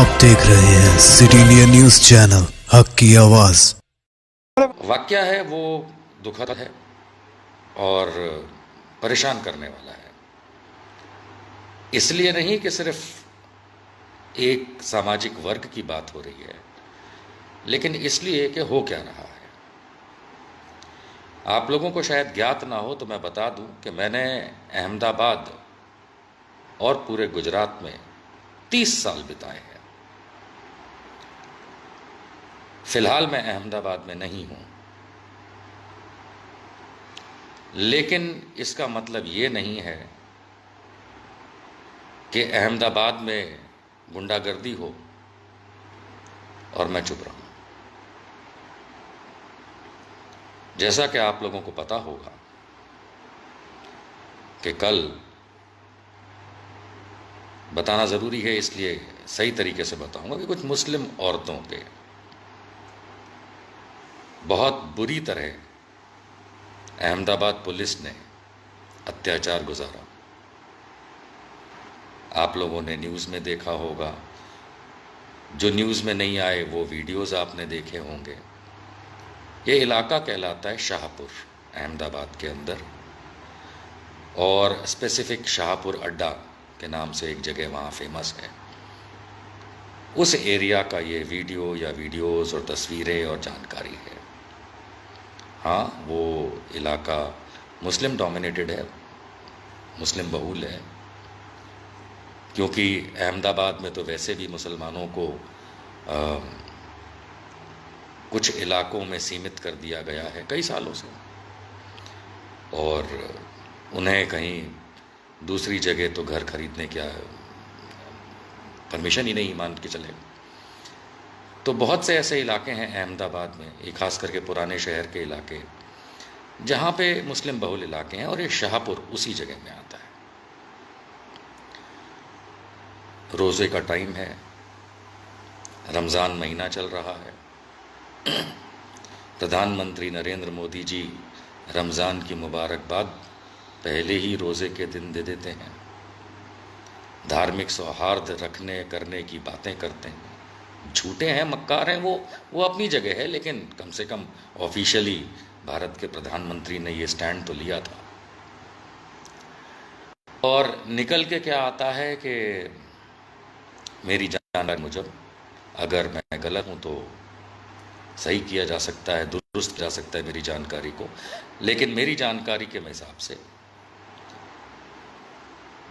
आप देख रहे हैं सिटी इंडिया न्यूज चैनल, हक की आवाज। वाकया है वो दुखद है और परेशान करने वाला है। इसलिए नहीं कि सिर्फ एक सामाजिक वर्ग की बात हो रही है, लेकिन इसलिए कि हो क्या रहा है। आप लोगों को शायद ज्ञात ना हो तो मैं बता दूं कि मैंने अहमदाबाद और पूरे गुजरात में 30 साल बिताए हैं। फिलहाल मैं अहमदाबाद में नहीं हूं, लेकिन इसका मतलब ये नहीं है कि अहमदाबाद में गुंडागर्दी हो और मैं चुप रहूं। जैसा कि आप लोगों को पता होगा कि कल, बताना ज़रूरी है इसलिए सही तरीके से बताऊंगा कि कुछ मुस्लिम औरतों के बहुत बुरी तरह अहमदाबाद पुलिस ने अत्याचार गुजारा। आप लोगों ने न्यूज़ में देखा होगा, जो न्यूज़ में नहीं आए वो वीडियोज़ आपने देखे होंगे। ये इलाका कहलाता है शाहपुर, अहमदाबाद के अंदर, और स्पेसिफिक शाहपुर अड्डा के नाम से एक जगह वहाँ फेमस है। उस एरिया का ये वीडियो या वीडियोज़ और तस्वीरें और जानकारी है। हाँ, वो इलाका मुस्लिम डोमिनेटेड है, मुस्लिम बहुल है, क्योंकि अहमदाबाद में तो वैसे भी मुसलमानों को कुछ इलाकों में सीमित कर दिया गया है कई सालों से, और उन्हें कहीं दूसरी जगह तो घर खरीदने की परमिशन ही नहीं, मान के चले। तो बहुत से ऐसे इलाके हैं अहमदाबाद में, ये खास करके पुराने शहर के इलाके, जहाँ पे मुस्लिम बहुल इलाके हैं, और ये शाहपुर उसी जगह में आता है। रोज़े का टाइम है, रमज़ान महीना चल रहा है। प्रधानमंत्री नरेंद्र मोदी जी रमज़ान की मुबारकबाद पहले ही रोज़े के दिन दे देते हैं। धार्मिक सौहार्द रखने करने की बातें करते हैं। झूठे हैं, मक्कार हैं, वो अपनी जगह है, लेकिन कम से कम ऑफिशियली भारत के प्रधानमंत्री ने ये स्टैंड तो लिया था। और निकल के क्या आता है कि मेरी जानकारी मुजब, अगर मैं गलत हूँ तो सही किया जा सकता है, दुरुस्त किया जा सकता है मेरी जानकारी को, लेकिन मेरी जानकारी के हिसाब से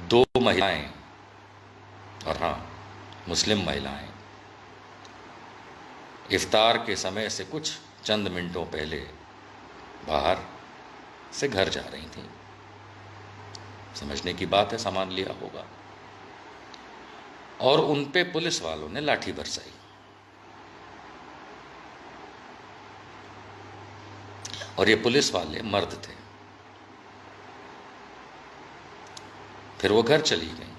2 महिलाएं, और हाँ, मुस्लिम महिलाएं, इफ्तार के समय से कुछ चंद मिनटों पहले बाहर से घर जा रही थीं। समझने की बात है, सामान लिया होगा, और उन पे पुलिस वालों ने लाठी बरसाई। और ये पुलिस वाले मर्द थे। फिर वो घर चली गई।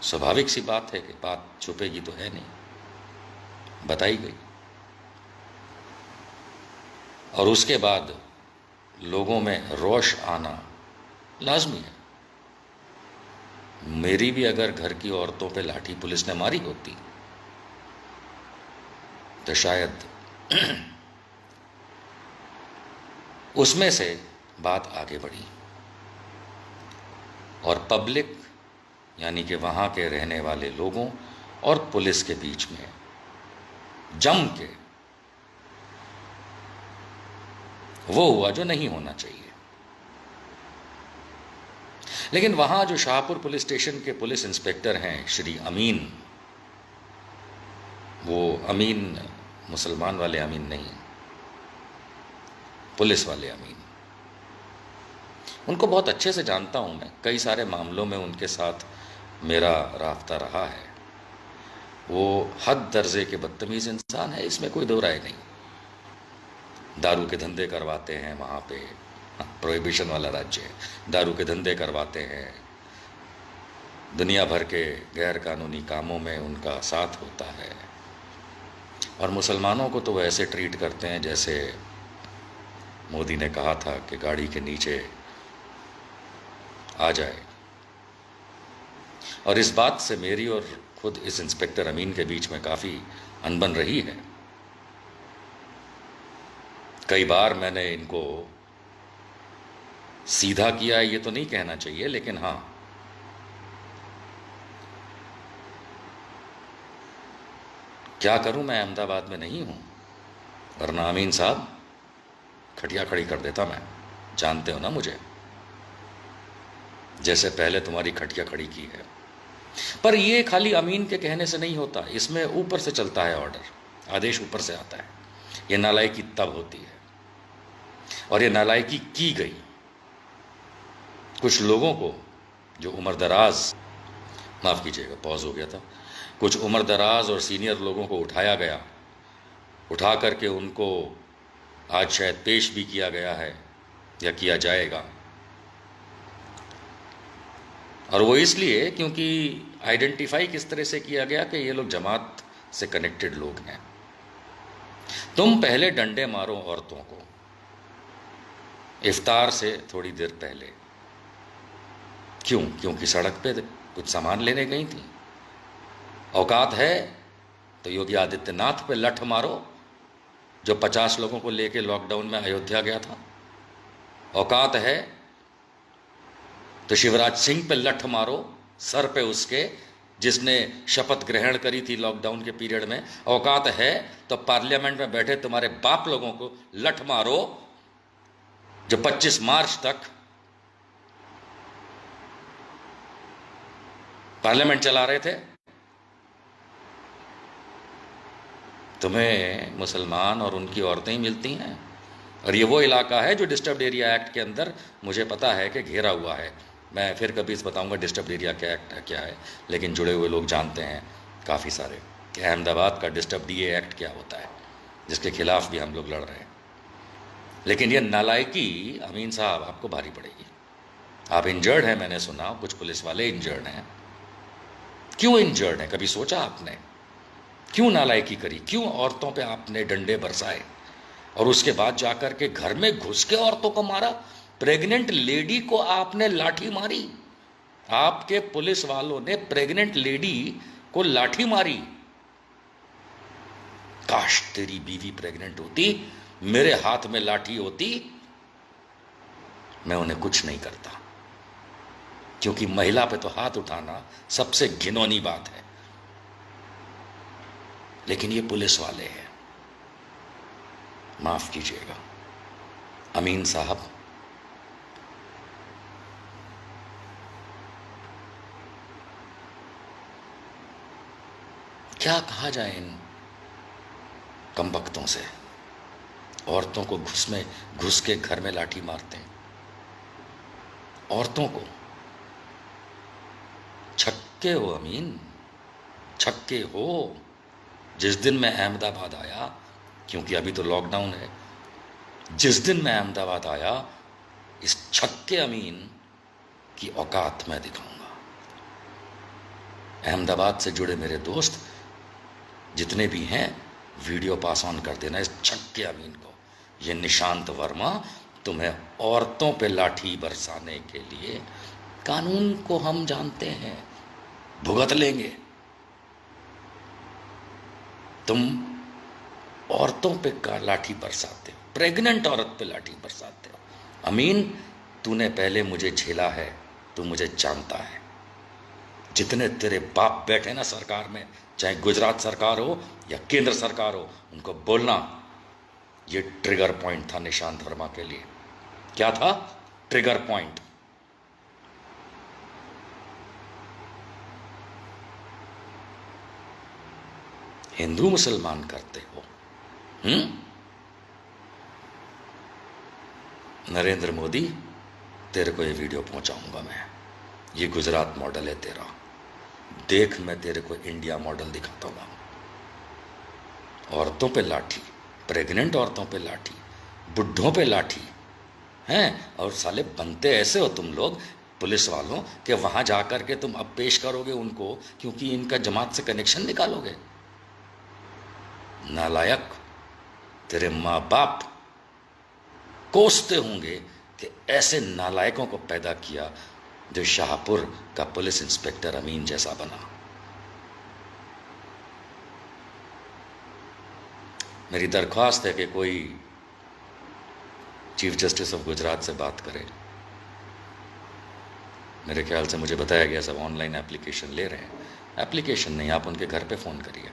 स्वाभाविक सी बात है कि बात छुपेगी तो है नहीं, बताई गई। और उसके बाद लोगों में रोष आना लाजमी है। मेरी भी अगर घर की औरतों पे लाठी पुलिस ने मारी होती तो शायद उसमें से बात आगे बढ़ी, और पब्लिक यानी कि वहाँ के रहने वाले लोगों और पुलिस के बीच में जम के वो हुआ जो नहीं होना चाहिए। लेकिन वहाँ जो शाहपुर पुलिस स्टेशन के पुलिस इंस्पेक्टर हैं, श्री अमीन, वो अमीन मुसलमान वाले अमीन नहीं, पुलिस वाले अमीन, उनको बहुत अच्छे से जानता हूँ मैं। कई सारे मामलों में उनके साथ मेरा राब्ता रहा है। वो हद दर्जे के बदतमीज़ इंसान है, इसमें कोई दो राय नहीं। दारू के धंधे करवाते हैं वहाँ पे, प्रोहिबिशन वाला राज्य है, दारू के धंधे करवाते हैं, दुनिया भर के गैर कानूनी कामों में उनका साथ होता है, और मुसलमानों को तो वो ऐसे ट्रीट करते हैं जैसे मोदी ने कहा था कि गाड़ी के नीचे आ जाए। और इस बात से मेरी और खुद इस इंस्पेक्टर अमीन के बीच में काफ़ी अनबन रही है। कई बार मैंने इनको सीधा किया है ये तो नहीं कहना चाहिए, लेकिन हाँ, क्या करूं, मैं अहमदाबाद में नहीं हूं, वरना अमीन साहब खटिया खड़ी कर देता मैं। जानते हो ना मुझे, जैसे पहले तुम्हारी खटिया खड़ी की है। पर ये खाली अमीन के कहने से नहीं होता, इसमें ऊपर से चलता है ऑर्डर, आदेश ऊपर से आता है। ये नालायकी तब होती है, और ये नालायकी की गई कुछ लोगों को जो उम्रदराज, माफ़ कीजिएगा पॉज हो गया था, कुछ उम्रदराज और सीनियर लोगों को उठाया गया, उठा करके उनको आज शायद पेश भी किया गया है या किया जाएगा। और वो इसलिए क्योंकि आइडेंटिफाई किस तरह से किया गया कि ये लोग जमात से कनेक्टेड लोग हैं। तुम पहले डंडे मारो औरतों को, इफ्तार से थोड़ी देर पहले। क्यों? क्योंकि सड़क पे कुछ सामान लेने गई थी। औकात है तो योगी आदित्यनाथ पे लठ मारो, जो 50 लोगों को लेके लॉकडाउन में अयोध्या गया था। औकात है तो शिवराज सिंह पे लठ मारो, सर पे उसके, जिसने शपथ ग्रहण करी थी लॉकडाउन के पीरियड में। औकात है तो पार्लियामेंट में बैठे तुम्हारे बाप लोगों को लठ मारो, जो 25 मार्च तक पार्लियामेंट चला रहे थे। तुम्हें मुसलमान और उनकी औरतें ही मिलती हैं, और ये वो इलाका है जो डिस्टर्ब्ड एरिया एक्ट के अंदर मुझे पता है कि घेरा हुआ है। मैं फिर कभी इस बताऊंगा डिस्टर्ब्ड एरिया का एक्ट क्या है, लेकिन जुड़े हुए लोग जानते हैं काफ़ी सारे कि अहमदाबाद का डिस्टर्ब्ड डीए एक्ट क्या होता है, जिसके खिलाफ भी हम लोग लड़ रहे हैं। लेकिन ये नालायकी अमीन साहब आपको भारी पड़ेगी। आप इंजर्ड हैं, मैंने सुना कुछ पुलिस वाले इंजर्ड हैं। क्यों इंजर्ड हैं? कभी सोचा आपने? क्यों नालायकी करी? क्यों औरतों पे आपने डंडे बरसाए और उसके बाद जाकर के घर में घुस के औरतों को मारा? प्रेग्नेंट लेडी को आपने लाठी मारी, आपके पुलिस वालों ने प्रेग्नेंट लेडी को लाठी मारी। काश तेरी बीवी प्रेग्नेंट होती, मेरे हाथ में लाठी होती, मैं उन्हें कुछ नहीं करता, क्योंकि महिला पे तो हाथ उठाना सबसे घिनौनी बात है। लेकिन ये पुलिस वाले हैं, माफ कीजिएगा अमीन साहब, क्या कहा जाए इन कमबख्तों से? औरतों को घुस के घर में लाठी मारते हैं, औरतों को। छक्के हो अमीन, छक्के हो। जिस दिन मैं अहमदाबाद आया, क्योंकि अभी तो लॉकडाउन है, जिस दिन मैं अहमदाबाद आया, इस छक्के अमीन की औकात मैं दिखाऊंगा। अहमदाबाद से जुड़े मेरे दोस्त जितने भी हैं, वीडियो पास ऑन कर देना इस छक्के अमीन को। ये निशांत वर्मा तुम्हें औरतों पे लाठी बरसाने के लिए, कानून को हम जानते हैं, भुगत लेंगे। तुम औरतों पे लाठी बरसाते हो, प्रेग्नेंट औरत पे लाठी बरसाते हो। अमीन, तूने पहले मुझे झेला है, तू मुझे जानता है। जितने तेरे बाप बैठे ना सरकार में, चाहे गुजरात सरकार हो या केंद्र सरकार हो, उनको बोलना ये ट्रिगर पॉइंट था निशांत वर्मा के लिए। क्या था? Trigger point. हिंदू मुसलमान करते हो। नरेंद्र मोदी, तेरे को ये वीडियो पहुंचाऊंगा मैं। ये गुजरात मॉडल है तेरा, देख मैं तेरे को इंडिया मॉडल दिखाता हूँ। औरतों पे लाठी, प्रेग्नेंट औरतों पे लाठी, बुढ़ों पे लाठी हैं। और साले बनते ऐसे हो तुम लोग पुलिस वालों कि वहां जाकर के तुम अब पेश करोगे उनको, क्योंकि इनका जमात से कनेक्शन निकालोगे। नालायक, तेरे माँ बाप कोसते होंगे कि ऐसे नालायकों को पैदा किया जो शाहपुर का पुलिस इंस्पेक्टर अमीन जैसा बना। मेरी दरख्वास्त है कि कोई चीफ जस्टिस ऑफ गुजरात से बात करे। मेरे ख्याल से मुझे बताया गया सब ऑनलाइन एप्लीकेशन ले रहे हैं। एप्लीकेशन नहीं, आप उनके घर पे फ़ोन करिए,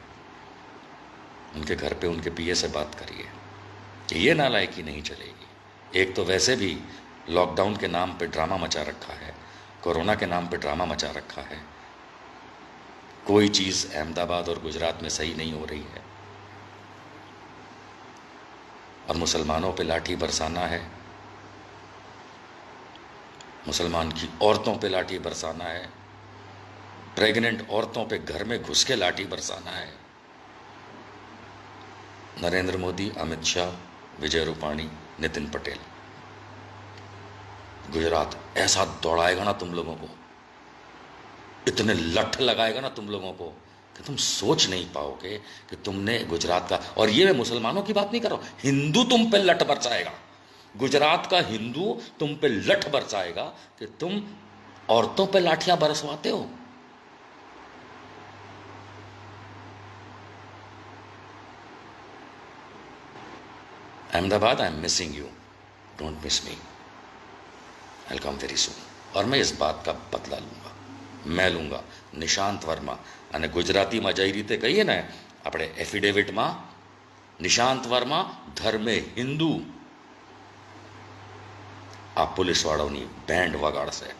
उनके घर पे उनके पीए से बात करिए। ये नालायकी नहीं चलेगी। एक तो वैसे भी लॉकडाउन के नाम पे ड्रामा मचा रखा है, कोरोना के नाम पे ड्रामा मचा रखा है। कोई चीज़ अहमदाबाद और गुजरात में सही नहीं हो रही है, और मुसलमानों पे लाठी बरसाना है, मुसलमान की औरतों पे लाठी बरसाना है, प्रेग्नेंट औरतों पे घर में घुस के लाठी बरसाना है। नरेंद्र मोदी, अमित शाह, विजय रूपाणी, नितिन पटेल, गुजरात ऐसा दौड़ाएगा ना तुम लोगों को, इतने लठ लगाएगा ना तुम लोगों को कि तुम सोच नहीं पाओगे कि तुमने गुजरात का। और ये मैं मुसलमानों की बात नहीं कर रहा हूं, हिंदू तुम पे लठ बरसाएगा, गुजरात का हिंदू तुम पे लठ बरसाएगा कि तुम औरतों पे लाठियां बरसवाते हो। Ahmedabad, I am missing you, don't miss me, I will come very soon. और मैं इस बात का बदला लूंगा, मैं लूंगा। निशांत वर्मा અને ગુજરાતીમાં જઈ રીતે કહીએ ને આપણે એફિડેવિટમાં, નિશાંત વર્મા ધર્મે હિન્દુ, આ પોલીસવાળાઓની બેન્ડ વગાડશે।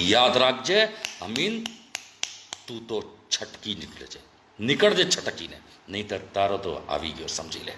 યાદ રાખજે અમીન, તું તો છટકી નીકળે છે, નીકળજે છટકીને, નહીં તો તારો તો આવી ગયો સમજી લે।